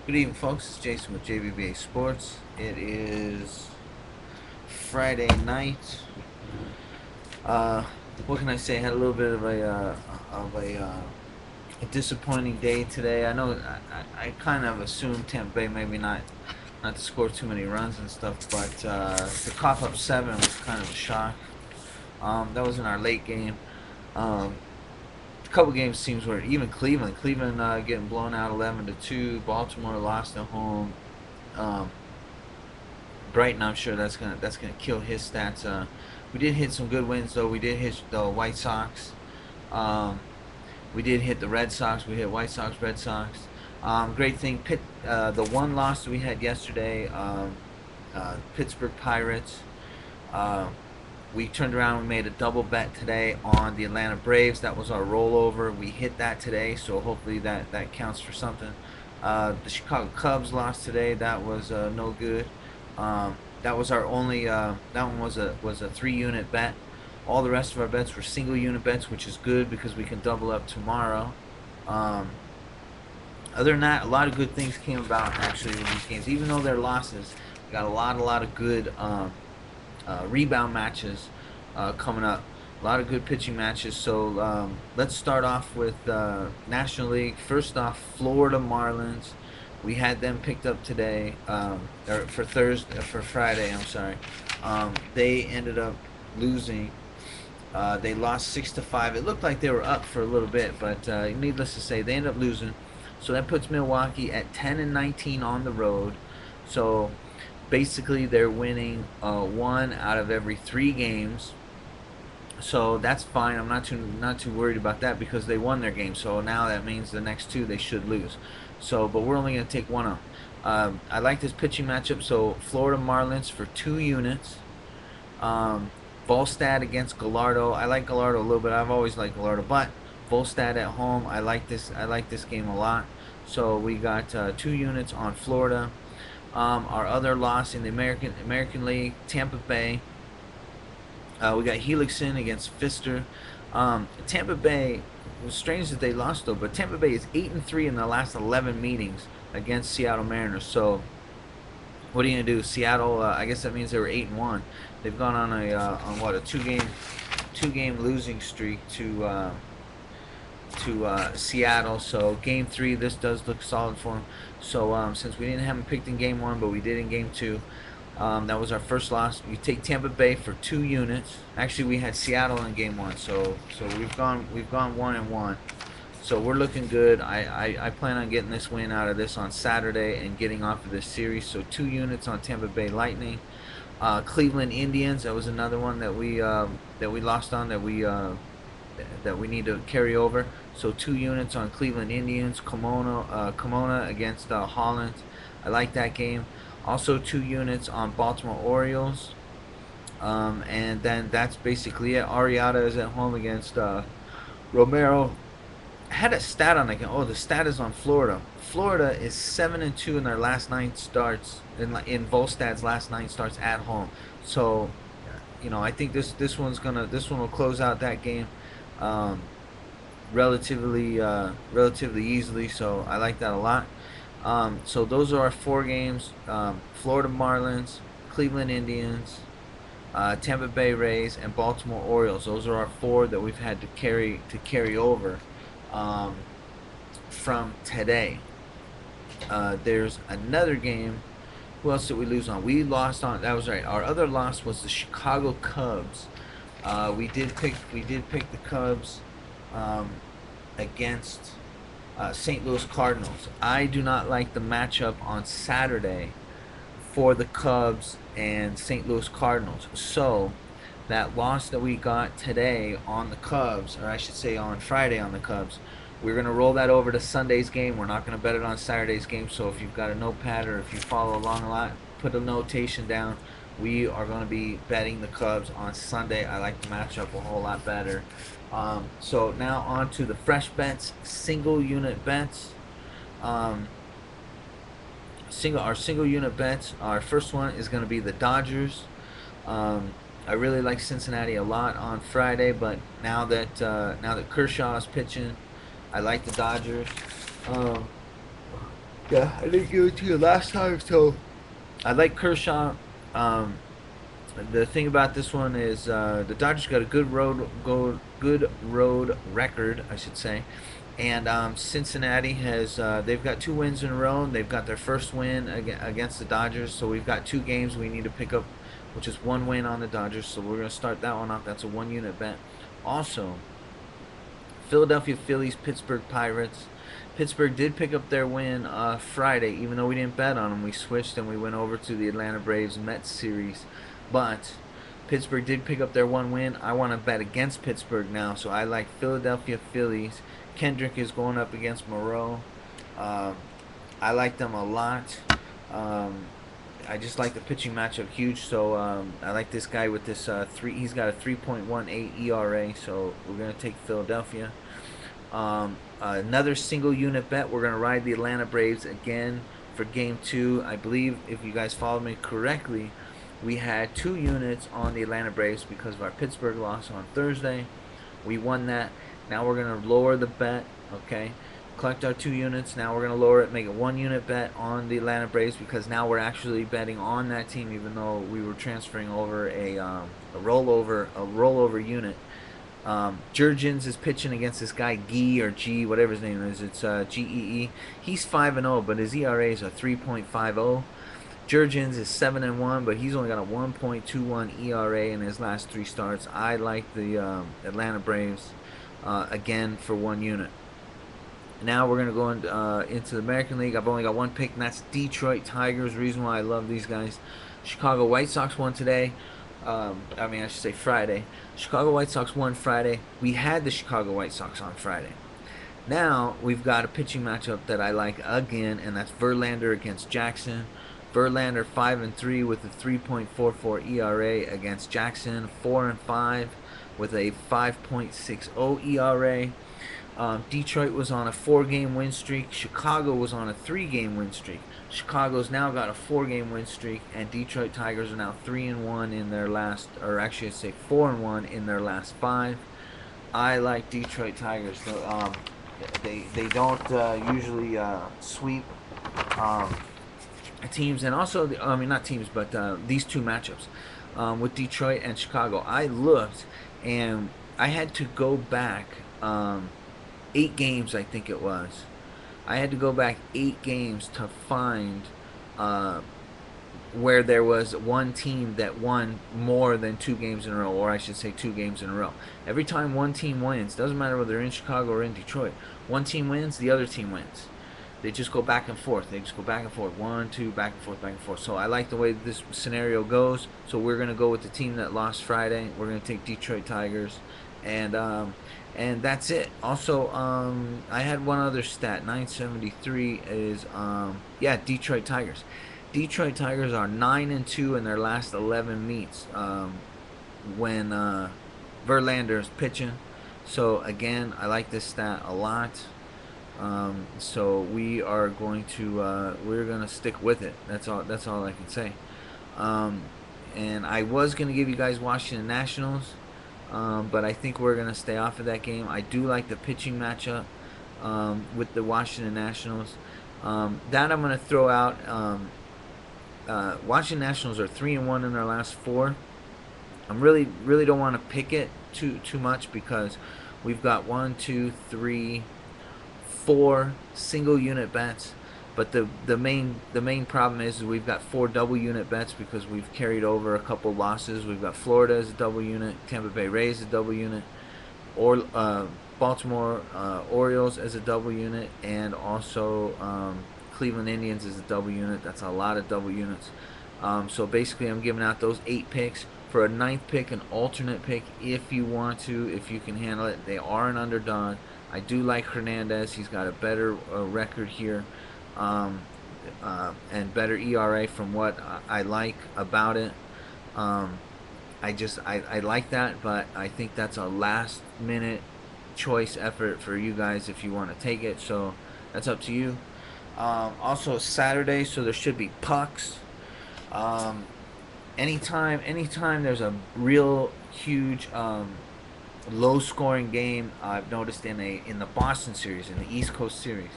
Good evening, folks. It's Jason with JBBASports. It is Friday night. Uh, what can I say? I had a little bit of a disappointing day today. I know I kind of assumed Tampa Bay maybe not to score too many runs and stuff, but to cough up seven was kind of a shock. That was in our late game. Um, a couple games seems where even Cleveland getting blown out 11-2. Baltimore lost at home. Um, Brighton, I'm sure that's gonna kill his stats. We did hit some good wins though. We did hit the White Sox. Um, we did hit the Red Sox. We hit White Sox, Red Sox. Great thing, the one loss that we had yesterday, Pittsburgh Pirates. Uh, we turned around and made a double bet today on the Atlanta Braves. That was our rollover. We hit that today, so hopefully that counts for something. The Chicago Cubs lost today. That was no good. That was our only. That one was a 3 unit bet. All the rest of our bets were single unit bets, which is good because we can double up tomorrow. Um, Other than that, a lot of good things came about actually in these games. Even though they're losses, we got a lot of good rebound matches coming up. A lot of good pitching matches. So let's start off with National League. First off, Florida Marlins. We had them picked up today, or for Friday. I'm sorry. They ended up losing. They lost 6-5. It looked like they were up for a little bit, but needless to say, they ended up losing. So that puts Milwaukee at 10-19 on the road. So basically, they're winning one out of every 3 games. So that's fine. I'm not too worried about that because they won their game. So now that means the next 2 they should lose. So, but we're only going to take one up. I like this pitching matchup. So Florida Marlins for 2 units. Um, Volstad against Gallardo. I like Gallardo a little bit. I've always liked Gallardo, but Volstad at home. I like this. I like this game a lot. So we got 2 units on Florida. Our other loss in the American League, Tampa Bay. We got Helixson against Pfister. Tampa Bay, it was strange that they lost though, but Tampa Bay is 8-3 in the last 11 meetings against Seattle Mariners. So what are you gonna do? Seattle, I guess that means they were 8-1. They've gone on a 2-game losing streak to Seattle. So game 3, this does look solid for them. So since we didn't have them picked in game 1, but we did in game 2, that was our first loss. You take Tampa Bay for 2 units. Actually, we had Seattle in game 1, so we've gone 1-1. So we're looking good. I plan on getting this win out of this on Saturday and getting off of this series. So 2 units on Tampa Bay Lightning. Cleveland Indians. That was another one that we lost on that we need to carry over. So 2 units on Cleveland Indians. Kimona against Holland. I like that game. Also 2 units on Baltimore Orioles. And then that's basically it. Arietta is at home against Romero. I had a stat on the game. Oh, the stat is on Florida. Florida is 7-2 in their last 9 starts in Volstad's last 9 starts at home. So, I think this one will close out that game um, relatively easily. So I like that a lot. So those are our 4 games: Florida Marlins, Cleveland Indians, Tampa Bay Rays, and Baltimore Orioles. Those are our 4 that we've had to carry over um, from today. There's another game. Who else did we lose on? We lost on. That was right. Our other loss was the Chicago Cubs. We did pick the Cubs um, against St. Louis Cardinals. I do not like the matchup on Saturday for the Cubs and St. Louis Cardinals. So that loss that we got today on the Cubs, or I should say on Friday on the Cubs, we're going to roll that over to Sunday's game. We're not going to bet it on Saturday's game. So if you've got a notepad or if you follow along a lot, put a notation down. We are going to be betting the Cubs on Sunday. I like the matchup a whole lot better. So now on to the fresh bets, single unit bets. Um, our single unit bets. Our first one is going to be the Dodgers. I really like Cincinnati a lot on Friday, but now that Kershaw is pitching, I like the Dodgers. Um, Yeah, I didn't give it to you last time, so I like Kershaw. Um, the thing about this one is the Dodgers got a good road record, I should say, and Cincinnati has they've got 2 wins in a row. And they've got their first win against the Dodgers, so we've got 2 games we need to pick up, which is 1 win on the Dodgers. So we're gonna start that one off. That's a 1 unit bet. Also, Philadelphia Phillies, Pittsburgh Pirates. Pittsburgh did pick up their win Friday, even though we didn't bet on them. We switched and we went over to the Atlanta Braves Mets series. But Pittsburgh did pick up their 1 win. I want to bet against Pittsburgh now, so I like Philadelphia Phillies. Kendrick is going up against Moreau. Um, I like them a lot. Um, I just like the pitching matchup huge, so I like this guy with this three. He's got a 3.18 ERA, so we're gonna take Philadelphia. Another single unit bet. We're gonna ride the Atlanta Braves again for Game 2. I believe if you guys followed me correctly, we had 2 units on the Atlanta Braves because of our Pittsburgh loss on Thursday. We won that. Now we're gonna lower the bet. Okay, collect our 2 units. Now we're gonna lower it, make it 1 unit bet on the Atlanta Braves because now we're actually betting on that team, even though we were transferring over a rollover unit. Jurgens is pitching against this guy Gee or G, whatever his name is. It's Gee. He's 5-0, but his ERA is a 3.50. Jurgens is 7-1, but he's only got a 1.21 ERA in his last 3 starts. I like the Atlanta Braves again for 1 unit. Now we're going to go into the American League. I've only got 1 pick, and that's Detroit Tigers. Reason why I love these guys. Chicago White Sox won today. I should say Friday. Chicago White Sox won Friday. We had the Chicago White Sox on Friday. Now we've got a pitching matchup that I like again, and that's Verlander against Jackson. Verlander 5-3 with a 3.44 ERA against Jackson 4-5 with a 5.60 ERA. Detroit was on a 4-game win streak. Chicago was on a 3-game win streak. Chicago's now got a 4-game win streak, and Detroit Tigers are now 3-1 in their last, or actually I'd say 4-1 in their last 5. I like Detroit Tigers. They don't usually sweep teams, and also not teams, but these 2 matchups with Detroit and Chicago. I looked, and I had to go back 8 games, I think it was. I had to go back 8 games to find where there was one team that won more than 2 games in a row, or I should say 2 games in a row. Every time one team wins, doesn't matter whether they're in Chicago or in Detroit, one team wins, the other team wins. They just go back and forth. They just go back and forth. 1, 2, back and forth, back and forth. So I like the way this scenario goes. So we're going to go with the team that lost Friday. We're going to take Detroit Tigers. And that's it. Also, I had one other stat. 973 is Detroit Tigers. Detroit Tigers are 9-2 in their last 11 meets when Verlander is pitching. So again, I like this stat a lot. So we are going to we're gonna stick with it. That's all I can say. And I was gonna give you guys Washington Nationals. But I think we're going to stay off of that game. I do like the pitching matchup with the Washington Nationals. That I'm going to throw out. Washington Nationals are 3-1 in their last 4. I really don't want to pick it too much because we've got 1, 2, 3, 4 single unit bets. But the main problem is we've got 4 double unit bets because we've carried over a couple losses. We've got Florida as a double unit, Tampa Bay Rays as a double unit, or Baltimore Orioles as a double unit, and also Cleveland Indians as a double unit. That's a lot of double units. So basically, I'm giving out those 8 picks. For a 9th pick, an alternate pick, if you want to, if you can handle it. They are an underdog. I do like Hernandez. He's got a better record here. And better ERA from what I like about it. I like that, but I think that's a last minute choice effort for you guys if you want to take it. So that's up to you. Also Saturday, so there should be pucks. Anytime there's a real huge low scoring game, I've noticed in the Boston series, in the East Coast series,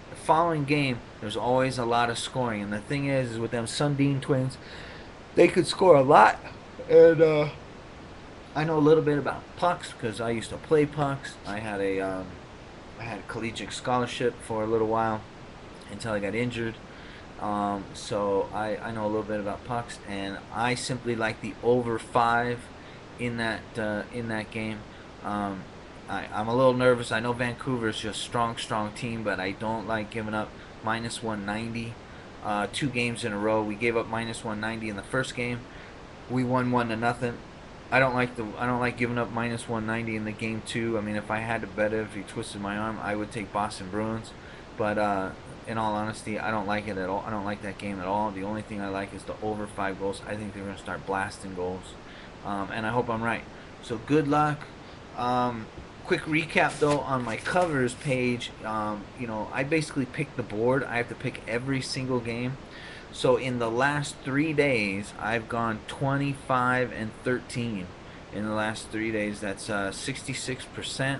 the following game, there's always a lot of scoring. And the thing is with them Sundin twins, they could score a lot. And I know a little bit about pucks because I used to play pucks. I had a collegiate scholarship for a little while until I got injured. So I know a little bit about pucks, and I simply like the over 5 in that game. Um, I'm a little nervous. I know Vancouver's just strong team, but I don't like giving up minus 190. 2 games in a row, we gave up minus 190 in the first game. We won 1-0. I don't like giving up minus 190 in the game two. I mean, if I had to bet it, if he twisted my arm, I would take Boston Bruins. But in all honesty, I don't like it at all. I don't like that game at all. The only thing I like is the over 5 goals. I think they're going to start blasting goals, and I hope I'm right. So good luck. Quick recap though on my covers page. I basically pick the board. I have to pick every single game. So in the last 3 days, I've gone 25 and 13. In the last 3 days, that's 66%.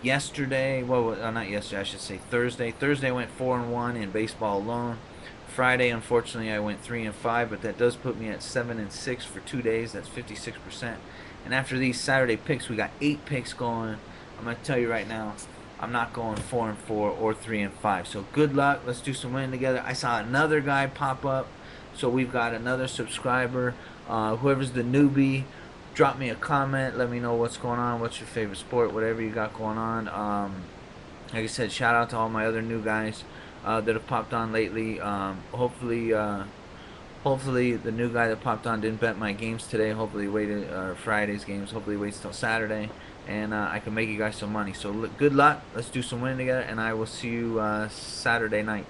Yesterday, well, not yesterday, I should say Thursday. Thursday I went 4-1 in baseball alone. Friday, unfortunately, I went 3-5, but that does put me at 7-6 for 2 days. That's 56%. And after these Saturday picks, we got 8 picks going. I'm gonna tell you right now, I'm not going 4-4 or 3-5. So good luck. Let's do some winning together. I saw another guy pop up, so we've got another subscriber. Whoever's the newbie, drop me a comment. Let me know what's going on. What's your favorite sport? Whatever you got going on. Like I said, shout out to all my other new guys that have popped on lately. Hopefully the new guy that popped on didn't bet my games today. Hopefully he waited Friday's games. Hopefully he waits till Saturday, and I can make you guys some money. So good luck. Let's do some winning together, and I will see you Saturday night.